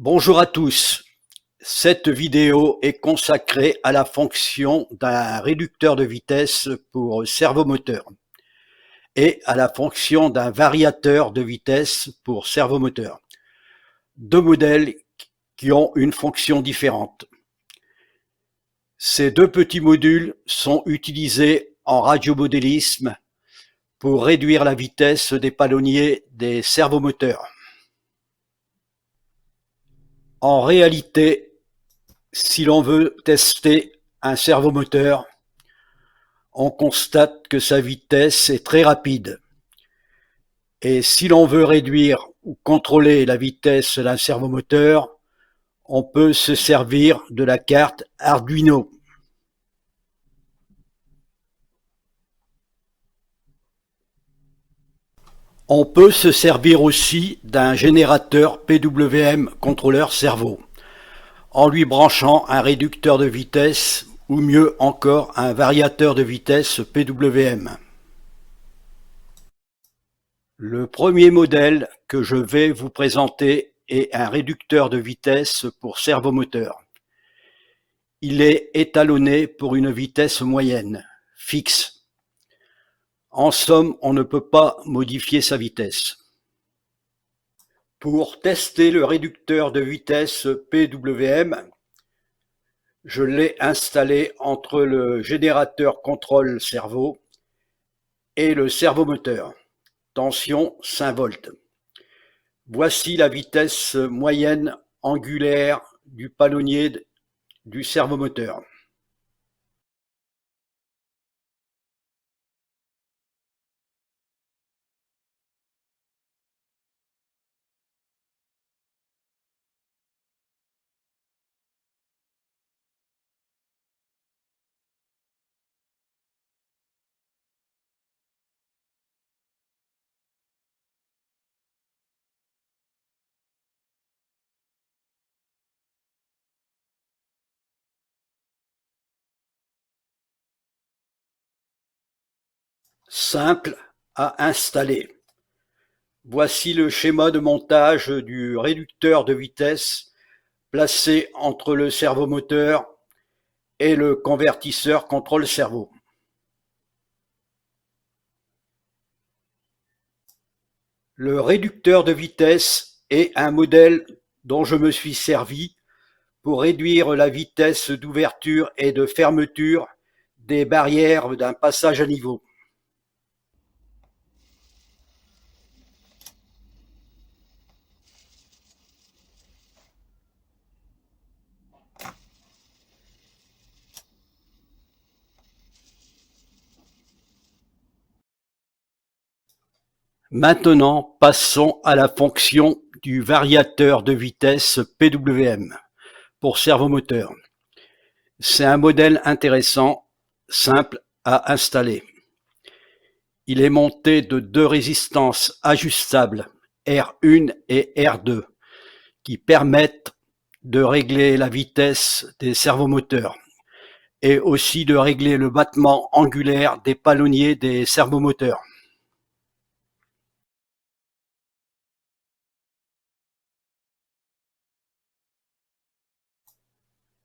Bonjour à tous. Cette vidéo est consacrée à la fonction d'un réducteur de vitesse pour servomoteur et à la fonction d'un variateur de vitesse pour servomoteur. Deux modèles qui ont une fonction différente. Ces deux petits modules sont utilisés en radiomodélisme pour réduire la vitesse des palonniers des servomoteurs. En réalité, si l'on veut tester un servomoteur, on constate que sa vitesse est très rapide. Et si l'on veut réduire ou contrôler la vitesse d'un servomoteur, on peut se servir de la carte Arduino. On peut se servir aussi d'un générateur PWM contrôleur servo, en lui branchant un réducteur de vitesse ou mieux encore un variateur de vitesse PWM. Le premier modèle que je vais vous présenter est un réducteur de vitesse pour servomoteur. Il est étalonné pour une vitesse moyenne, fixe. En somme, on ne peut pas modifier sa vitesse. Pour tester le réducteur de vitesse PWM, je l'ai installé entre le générateur contrôle servo et le servomoteur. Tension 5 volts. Voici la vitesse moyenne angulaire du palonnier du servomoteur. Simple à installer. Voici le schéma de montage du réducteur de vitesse placé entre le servomoteur et le convertisseur contrôle servo. Le réducteur de vitesse est un modèle dont je me suis servi pour réduire la vitesse d'ouverture et de fermeture des barrières d'un passage à niveau. Maintenant, passons à la fonction du variateur de vitesse PWM pour servomoteur. C'est un modèle intéressant, simple à installer. Il est monté de deux résistances ajustables, R1 et R2, qui permettent de régler la vitesse des servomoteurs et aussi de régler le battement angulaire des palonniers des servomoteurs.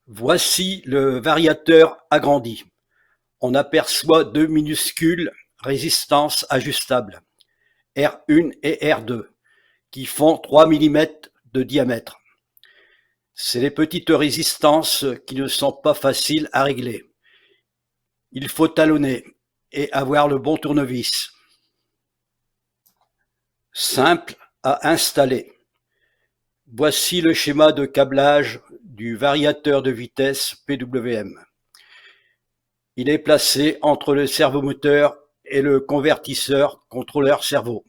Voici le variateur agrandi. On aperçoit deux minuscules résistances ajustables, R1 et R2, qui font 3 mm de diamètre. C'est les petites résistances qui ne sont pas faciles à régler. Il faut talonner et avoir le bon tournevis. Simple à installer. Voici le schéma de câblage du variateur de vitesse PWM. Il est placé entre le servomoteur et le convertisseur contrôleur servo.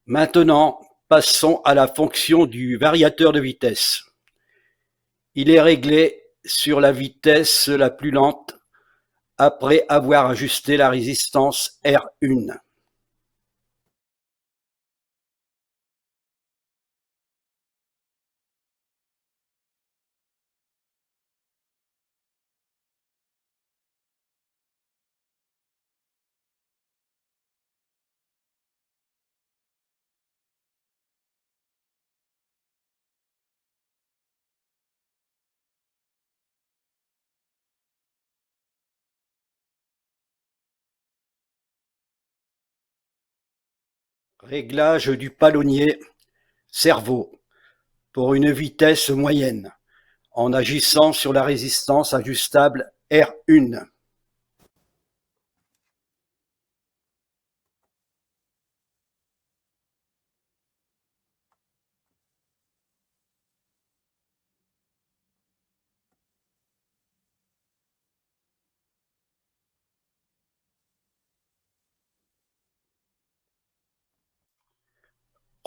Maintenant, passons à la fonction du variateur de vitesse. Il est réglé sur la vitesse la plus lente après avoir ajusté la résistance R1. Réglage du palonnier cerveau pour une vitesse moyenne en agissant sur la résistance ajustable R1.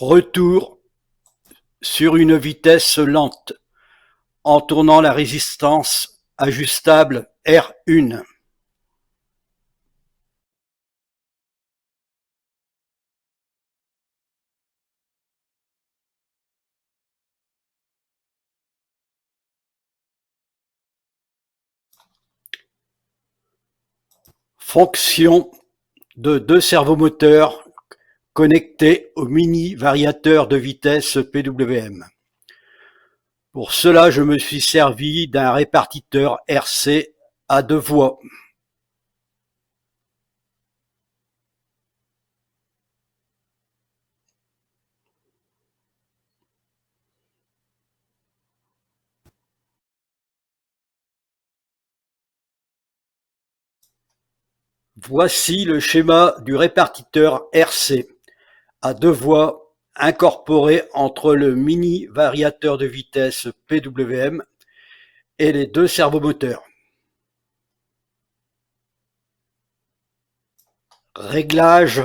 Retour sur une vitesse lente en tournant la résistance ajustable R1. Fonction de deux servomoteurs connectés au mini variateur de vitesse PWM. Pour cela, je me suis servi d'un répartiteur RC à deux voies. Voici le schéma du répartiteur RC à deux voies incorporé entre le mini variateur de vitesse PWM et les deux servomoteurs. Réglage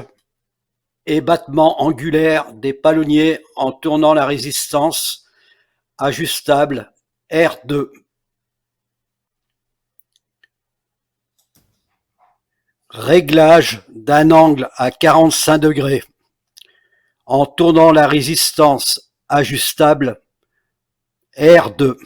et battement angulaire des palonniers en tournant la résistance ajustable R2. Réglage d'un angle à 45 degrés en tournant la résistance ajustable R2.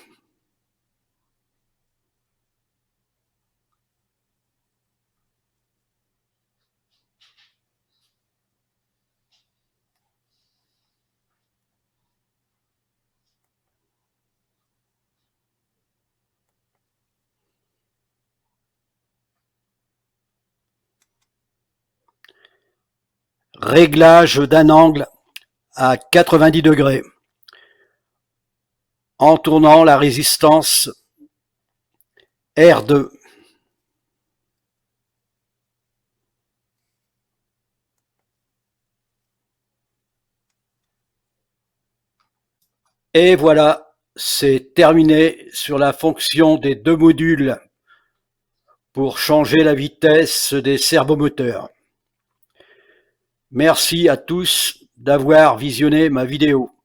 Réglage d'un angle à 90 degrés en tournant la résistance R2. Et voilà, c'est terminé sur la fonction des deux modules pour changer la vitesse des servomoteurs. Merci à tous d'avoir visionné ma vidéo.